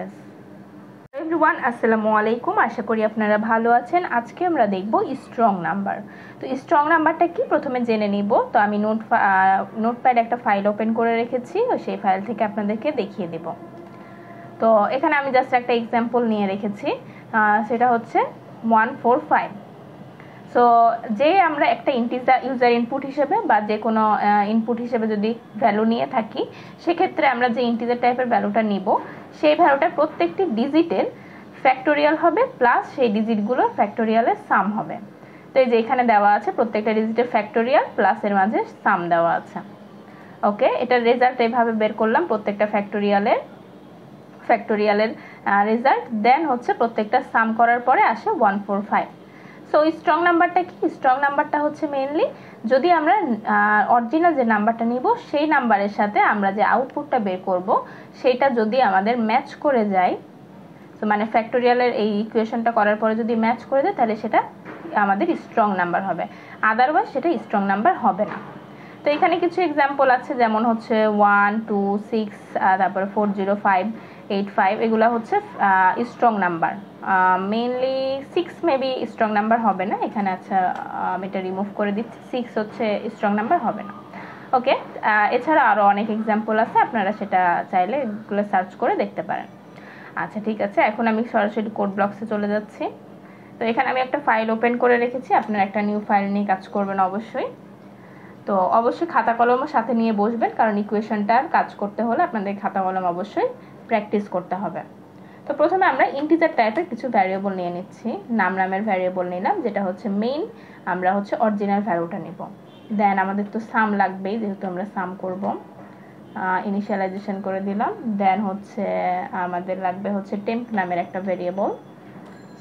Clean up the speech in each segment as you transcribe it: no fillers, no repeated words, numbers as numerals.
Yes. Everyone আসসালামু আলাইকুম, আশা করি আপনারা ভালো আছেন। আজকে আমরা দেখব স্ট্রং নাম্বার। তো স্ট্রং নাম্বারটা কি প্রথমে জেনে নিব। তো আমি নোটপ্যাড একটা ফাইল ওপেন করে রেখেছি, সেই ফাইল থেকে আপনাদেরকে দেখিয়ে দেব। তো এখানে আমি জাস্ট একটা এক্সাম্পল নিয়ে রেখেছি, সেটা হচ্ছে 145। সো যে আমরা একটা ইউজার ইনপুট হিসেবে বা যে কোনো ইনপুট হিসেবে যদি ভ্যালু নিয়ে থাকি, সেক্ষেত্রে আমরা যে ইন্টিজার টাইপের ভ্যালুটা নিব, সেই ভ্যালুটা প্রত্যেকটি ডিজিটের ফ্যাক্টোরিয়াল হবে, প্লাস সেই ডিজিটগুলোর ফ্যাক্টোরিয়ালের সাম হবে। তো এই যে এখানে দেওয়া আছে প্রত্যেকটা ডিজিটের ফ্যাক্টোরিয়াল প্লাস এর মাঝে সাম দেওয়া আছে। ওকে, এটার রেজাল্ট এইভাবে বের করলাম, প্রত্যেকটা ফ্যাক্টোরিয়ালের রেজাল্ট। দেন হচ্ছে প্রত্যেকটা সাম করার পরে আসে 145। সো স্ট্রং নাম্বারটা কি? স্ট্রং নাম্বারটা হচ্ছে মেইনলি যদি আমরা অরিজিনাল যে নাম্বারটা নিব সেই নাম্বারের সাথে আমরা যে আউটপুটটা বের করব সেইটা যদি আমাদের ম্যাচ করে যায়, তো মানে ফ্যাক্টোরিয়ালের এই ইকুয়েশনটা করার পরে যদি ম্যাচ করে যায়, তাহলে সেটা আমাদের স্ট্রং নাম্বার হবে, আদারওয়াইজ সেটা স্ট্রং নাম্বার হবে না। তো এখানে কিছু এক্সাম্পল আছে, যেমন হচ্ছে 1, 2, 6, তারপরে 4, 0, 5, 8, 5, এগুলো হচ্ছে strong number. Mainly 6 maybe strong number হবে না এখানে। আচ্ছা, আমি এটা রিমুভ করে দিচ্ছি, 6 হচ্ছে স্ট্রং নাম্বার হবে না। ওকে, এছাড়া আরও অনেক এক্সাম্পল আছে, আপনারা সেটা চাইলে এগুলো সার্চ করে দেখতে পারেন। আচ্ছা ঠিক আছে, এখন আমি সরাসরি কোড ব্লকসে চলে যাচ্ছি। তো এখানে আমি একটা ফাইল ওপেন করে রেখেছি, আপনারা একটা নিউ ফাইল নিয়ে কাজ করবেন অবশ্যই। তো অবশ্যই খাতা কলমও সাথে নিয়ে বসবেন, কারণ ইকুয়েশনটার কাজ করতে হলে আপনাদের খাতা কলম অবশ্যই প্র্যাকটিস করতে হবে। তো প্রথমে আমরা ইন্টিজার টাইপের কিছু ভ্যারিয়েবল নিয়ে নিচ্ছি। নামের ভ্যারিয়েবল নিলাম, যেটা হচ্ছে মেইন, আমরা হচ্ছে অরিজিনাল ভ্যালুটা নিব। দেন আমাদের তো সাম লাগবেই, যেহেতু আমরা সাম করব, ইনিশিয়ালাইজেশন করে দিলাম। দেন হচ্ছে আমাদের লাগবে হচ্ছে টেম্প নামের একটা ভ্যারিয়েবল,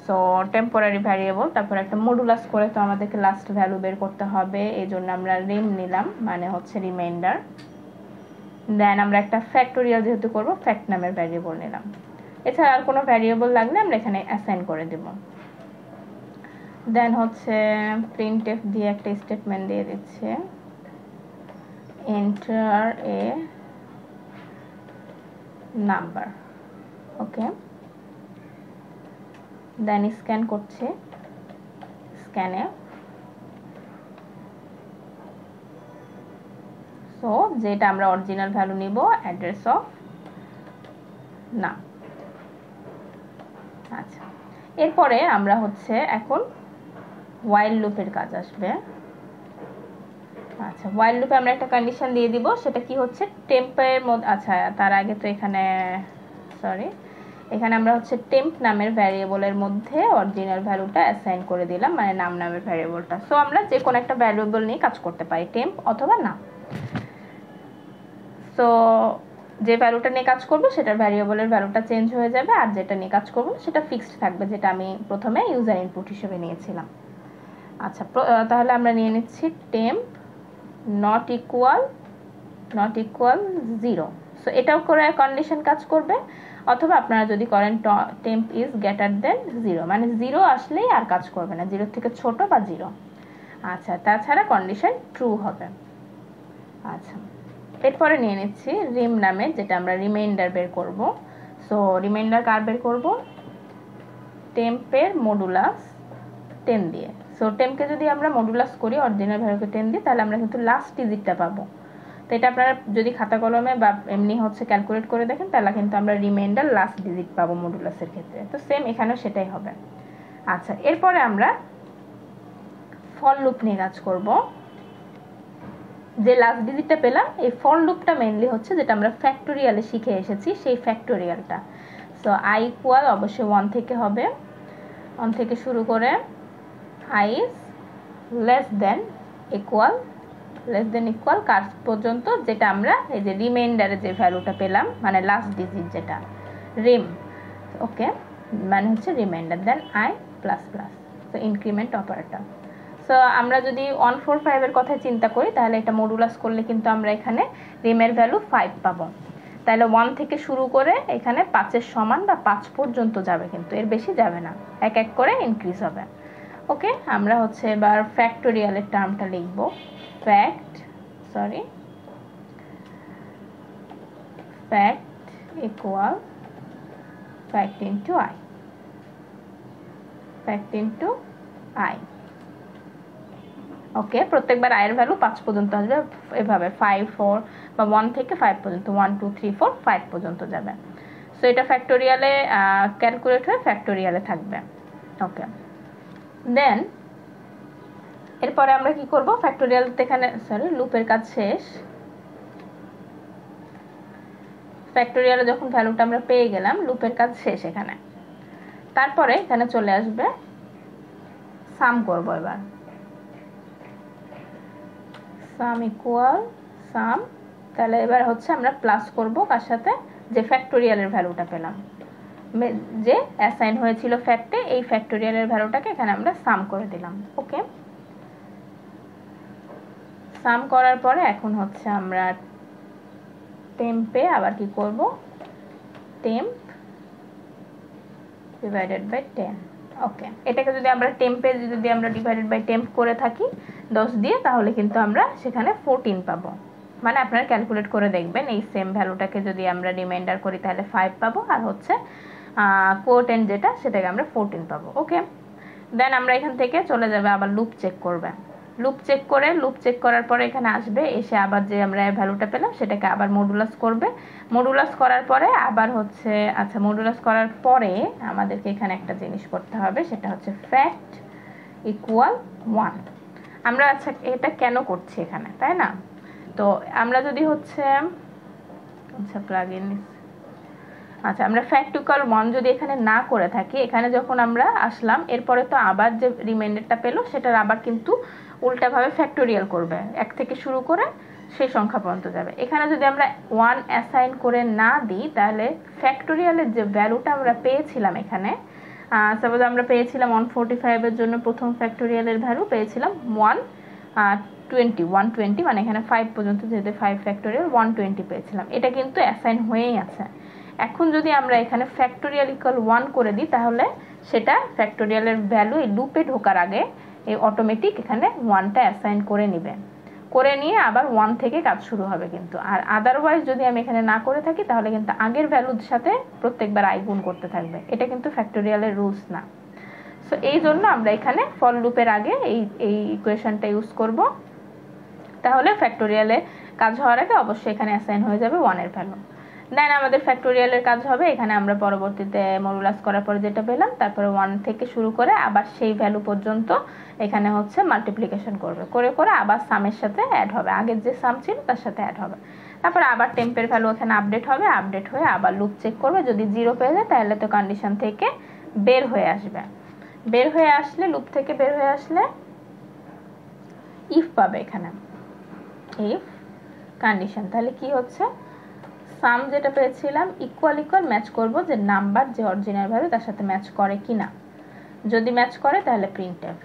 সো টেম্পোরারি ভ্যারিয়েবল। তারপর একটা মডুলাস করে তো আমাদেরকে লাস্ট ভ্যালু বের করতে হবে, এই জন্য আমরা রিম নিলাম, মানে হচ্ছে রিমাইন্ডার। দেন আমরা একটা ফ্যাক্টোরিয়াল যেহেতু করব, ফ্যাক্ট নামের ভ্যারিয়েবল নিলাম। এছাড়া আর কোনো ভ্যারিয়েবল লাগলে আমরা এখানে অ্যাসাইন করে দেব। দেন হচ্ছে প্রিন্টএফ দিয়ে একটা স্টেটমেন্ট দিয়ে দিচ্ছে, enter a number. Okay, then scan করছে, স্ক্যানে সো যেটা আমরা অরিজিনাল ভ্যালু নিব, অ্যাড্রেস অফ নাম। আচ্ছা, এরপরে আমরা হচ্ছে এখন ওয়াইল লুপের কাজ আসবে। আচ্ছা, ওয়াইল লুপে আমরা একটা কন্ডিশন দিয়ে দিব, সেটা কি হচ্ছে টেম্পের মধ্যে। আচ্ছা, তার আগে তো এখানে এখানে আমরা হচ্ছে টেম্প নামের ভ্যারিয়েবলের মধ্যে অরিজিনাল ভ্যালুটা অ্যাসাইন করে দিলাম, মানে নামের ভ্যারিয়েবলটা। সো আমরা যে কোনো একটা ভ্যারিয়েবল নিয়ে কাজ করতে পারি, টেম্প অথবা নাম। সো যে ভ্যালুটা নিয়ে কাজ করব সেটার ভ্যারিয়েবলের ভ্যালুটা চেঞ্জ হয়ে যাবে, আর যেটা নিয়ে কাজ করব সেটা ফিক্সড থাকবে, যেটা আমি প্রথমে ইউজার ইনপুট হিসেবে নিয়েছিলাম। আচ্ছা, তাহলে আমরা নিয়ে নিচ্ছি টেম্প নট ইকুয়াল 0। সো এটাও করে কন্ডিশন কাজ করবে, অথবা আপনারা যদি করেন টেম্প ইজ গ্রেটার দেন 0, মানে 0 আসলেই আর কাজ করবে না, 0 থেকে ছোট বা 0। আচ্ছা, তাছাড়া কন্ডিশন ট্রু হবে। আচ্ছা, এরপরে নিয়ে নিচ্ছি রিম নামে, যেটা আমরা রিমাইন্ডার বের করব। সো রিমাইন্ডার কার বের করব? টেম্পের মডুলাস 10 দিয়ে। সো টেম্পকে যদি আমরা মডুলাস করি অরিজিনাল ভ্যালুকে 10 দিয়ে, তাহলে আমরা কিন্তু লাস্ট ডিজিটটা পাবো। তো এটা আপনারা যদি খাতা কলমে বা এমনি হচ্ছে ক্যালকুলেট করে দেখেন, তাহলে কিন্তু আমরা রিমাইন্ডার লাস্ট ডিজিট পাবো মডুলাসের ক্ষেত্রে। তো সেম এখানেও সেটাই হবে। আচ্ছা, এরপরে আমরা ফর লুপ নিয়ে কাজ করব। যে লাস্ট ডিজিটটা পেলাম, এই ফর লুপটা মেইনলি হচ্ছে যেটা আমরা ফ্যাক্টোরিয়ালে শিখে এসেছি, সেই ফ্যাক্টোরিয়ালটা। সো আই ইকুয়াল অবশ্যই 1 থেকে হবে, 1 থেকে শুরু করে I is less then equal কার পর্যন্ত, যেটা আমরা এই যে রিমাইন্ডারে যে ভ্যালুটা পেলাম, মানে লাস্ট ডিজিট যেটা রিম। ওকে, মানে হচ্ছে remainder, then I plus plus, তো ইনক্রিমেন্ট অপারেটর। সো আমরা যদি 145 এর কথা চিন্তা করি, তাহলে এটা মডুলাস করলে কিন্তু আমরা এখানে রিমের ভ্যালু 5 পাবো। তাহলে 1 থেকে শুরু করে এখানে 5 এর সমান বা 5 পর্যন্ত যাবে, কিন্তু এর বেশি যাবে না, এক এক করে ইনক্রিজ হবে। ওকে, আমরা হচ্ছে এবার ফ্যাক্টোরিয়ালের টার্মটা লিখব। Fact equal fact into I, fact into I। ওকে, প্রত্যেকবার i এর ভ্যালু 5 পর্যন্ত আসবে, এভাবে 5 4 বা 1 থেকে 5 পর্যন্ত, 1 2 3 4 5 পর্যন্ত যাবে। সো এটা ফ্যাক্টোরিয়ালে ক্যালকুলেট হয়ে ফ্যাক্টোরিয়ালে থাকবে। ওকে, দেন এরপরে আমরা কি করব, ফ্যাক্টোরিয়াল এখানে সরি লুপের কাজ শেষ। ফ্যাক্টোরিয়ালে যখন ভ্যালুটা আমরা পেয়ে গেলাম, লুপের কাজ শেষ এখানে। তারপরে এখানে চলে আসবে সাম করব। এবার সাম ইকুয়াল সাম, তাহলে এবার হচ্ছে আমরা প্লাস করব কার সাথে, যে ফ্যাক্টোরিয়ালের ভ্যালুটা পেলাম, যে অ্যাসাইন হয়েছিল ফ্যাক্টে, এই ফ্যাক্টোরিয়ালের ভ্যালুটাকে এখানে আমরা সাম করে দিলাম। ওকে, সাম করার পরে এখন হচ্ছে আমরা টেম্পে আবার কি করব, টেম্প ডিভাইডেড বাই 10। ওকে, এটাকে যদি আমরা টেম্পে যদি আমরা ডিভাইডেড বাই টেম্প করে থাকি 10 দিয়ে, তাহলে কিন্তু আমরা সেখানে 14 পাবো। মানে আপনারা ক্যালকুলেট করে দেখবেন, এই সেম ভ্যালুটাকে যদি আমরা রিমাইন্ডার করি তাহলে 5 পাবো, আর হচ্ছে কোটেন্ট যেটা সেটাকে আমরা 14 পাবো। ওকে, দেন আমরা এখান থেকে চলে যাবে আবার লুপ চেক করবে। লুপ চেক করার পরে এখানে আসবে, এসে আবার যে আমরা ভ্যালুটা পেলাম সেটাকে আবার মডুলাস করবে। মডুলাস করার পরে আবার হচ্ছে, আচ্ছা মডুলাস করার পরে আমাদেরকে এখানে একটা জিনিস করতে হবে, সেটা হচ্ছে ফ্যাক্ট ইকুয়াল 1। আমরা আচ্ছা এটা কেন করছি এখানে, তাই না? তো আমরা যদি হচ্ছে আচ্ছা প্লাগইন, আচ্ছা আমরা ফ্যাক্ট ইকুয়াল 1 যদি এখানে না করে থাকি, এখানে যখন আমরা আসলাম এরপরে তো আবার যে রিমাইন্ডারটা পেলো সেটার আবার কিন্তু উল্টাভাবে ফ্যাক্টোরিয়াল করবে, 1 থেকে শুরু করে সেই সংখ্যা পর্যন্ত যাবে। এখানে যদি আমরা 1 অ্যাসাইন করে না দিই, তাহলে ফ্যাক্টোরিয়ালের যে ভ্যালুটা আমরা পেয়েছিলাম এখানে, সাপোজ আমরা পেয়েছিলাম 145 এর জন্য প্রথম ফ্যাক্টোরিয়ালের ভ্যালু পেয়েছিলাম 120, মানে এখানে 5 পর্যন্ত যেতে 5 ফ্যাক্টোরিয়াল 120 পেয়েছিলাম, এটা কিন্তু অ্যাসাইন হয়েই আছে। এখন যদি আমরা এখানে ফ্যাক্টোরিয়াল ইকুয়াল 1 করে দিই, তাহলে সেটা ফ্যাক্টোরিয়ালের ভ্যালু এই লুপে ঢোকার আগে এই অটোমেটিক এখানে 1টা অ্যাসাইন করে নেবে, করে নিয়ে আবার 1 থেকে কাজ শুরু হবে কিন্তু। আর আদারওয়াইজ যদি আমি এখানে না করে থাকি, তাহলে কিন্তু আগের ভ্যালুর সাথে প্রত্যেকবার আই গুণ করতে থাকবে, এটা কিন্তু ফ্যাক্টোরিয়ালের রুলস না। সো এই জন্য আমরা এখানে ফর লুপের আগে এই ইকুয়েশনটা ইউজ করব, তাহলে ফ্যাক্টোরিয়ালে কাজ হওয়ার আগে অবশ্যই এখানে অ্যাসাইন হয়ে যাবে 1 এর ভ্যালু। দেন আমাদের ফ্যাক্টোরিয়ালের কাজ হবে, এখানে আমরা পরবর্তীতে মডুলাস করার পরে যেটা পেলাম, তারপরে 1 থেকে শুরু করে আবার সেই ভ্যালু পর্যন্ত এখানে হচ্ছে মাল্টিপ্লিকেশন করবে, করে করে আবার সামের সাথে অ্যাড হবে, আগের যে সাম ছিল তার সাথে অ্যাড হবে। তারপর আবার টেম্পের ভ্যালু এখানে আপডেট হবে, আপডেট হয়ে আবার লুপ চেক করবে, যদি 0 পেয়ে যায় তাহলে তো কন্ডিশন থেকে বের হয়ে আসবে। বের হয়ে আসলে, লুপ থেকে বের হয়ে আসলে ইফ পাবে এখানে, ইফ কন্ডিশন, তাহলে কি হচ্ছে, সাম যেটা পেয়েছিলাম ইকুয়াল ম্যাচ করব যে নাম্বার যে অরিজিনাল ভ্যালু তার সাথে ম্যাচ করে কিনা, যদি ম্যাচ করে তাহলে printf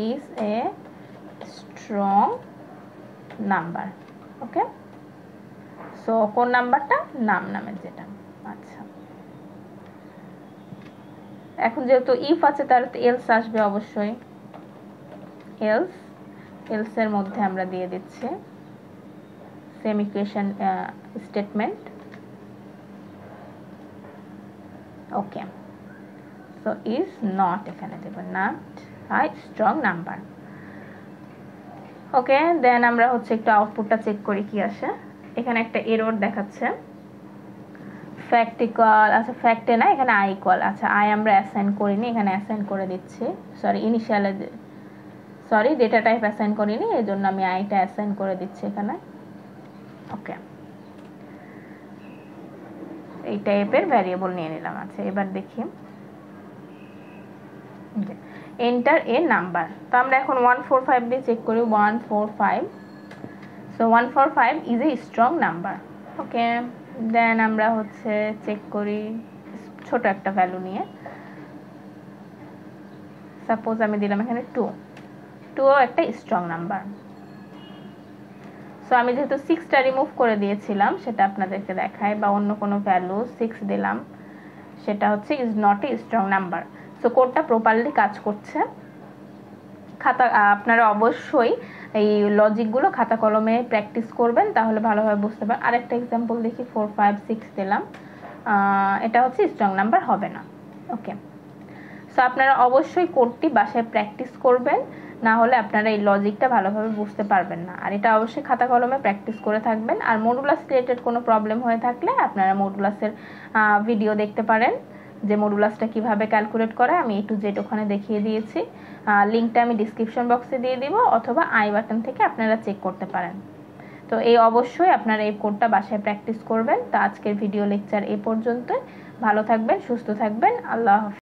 is a strong number। Okay, so কোন নাম্বারটা, নামের যেটা। আচ্ছা, এখন যেহেতু ইফ আছে তার এলস আসবে অবশ্যই, এলস এর মধ্যে আমরা দিয়ে দিচ্ছি same equation statement. Okay, so is not, এখানে দেব not a strong number। Okay, then আমরা হচ্ছে একটু আউটপুটটা চেক করি কি আসে। এখানে একটা এরর দেখাচ্ছে, ফ্যাক্ট ইকুয়াল, আচ্ছা ফ্যাক্টে না, এখানে আই ইকুয়াল, আচ্ছা আই আমরা অ্যাসাইন করিনি, এখানে অ্যাসাইন করে দিচ্ছি, সরি ডেটা টাইপ অ্যাসাইন করিনি, এই জন্য আমি আইটা অ্যাসাইন করে দিচ্ছি এখানে। ওকে, এই টাইপের ভ্যারিয়েবল নিয়ে নিলাম। আচ্ছা এবার দেখি, এন্টার এ নাম্বার, তো আমরা এখন 145 দিয়ে চেক করি, 145, so 145 is a strong number. Okay, then আমরা হচ্ছে চেক করি ছোট একটা ভ্যালু নিয়ে, সাপোজ আমি দিলাম এখানে 2 একটা স্ট্রং নাম্বার। সো আমি যেহেতু 6টা রিমুভ করে দিয়েছিলাম সেটা আপনাদেরকে দেখায়, বা অন্য কোনো ভ্যালু 6 দিলাম, সেটা হচ্ছে is not a strong number. So কোডটা প্রপারলি কাজ করছে। আপনারা অবশ্যই এই লজিকগুলো খাতা কলমে প্র্যাকটিস করবেন, তাহলে ভালোভাবে বুঝতে পারবেন। আরেকটা এক্সাম্পল দেখি, 4 5 6 দিলাম, এটা হচ্ছে স্ট্রং নাম্বার হবে না। ওকে, সো আপনারা অবশ্যই কোডটি বাসায় প্র্যাকটিস করবেন, না হলে আপনারা এই লজিকটা ভালোভাবে বুঝতে পারবেন না। আর এটা অবশ্যই খাতা কলমে প্র্যাকটিস করে থাকবেন। আর মডুলাস রিলেটেড কোনো প্রবলেম হয়ে থাকলে আপনারা মডুলাসের ভিডিও দেখতে পারেন, যে মডুলাসটা কিভাবে ক্যালকুলেট করে আমি A to Z ওখানে দেখিয়ে দিয়েছি। লিঙ্কটা আমি ডিসক্রিপশন বক্সে দিয়ে দিব, অথবা আই বাটন থেকে আপনারা চেক করতে পারেন। তো এই অবশ্যই আপনারা এই কোডটা বাসায় প্র্যাকটিস করবেন। তো আজকের ভিডিও লেকচার এ পর্যন্তই। ভালো থাকবেন, সুস্থ থাকবেন, আল্লাহ হাফেজ।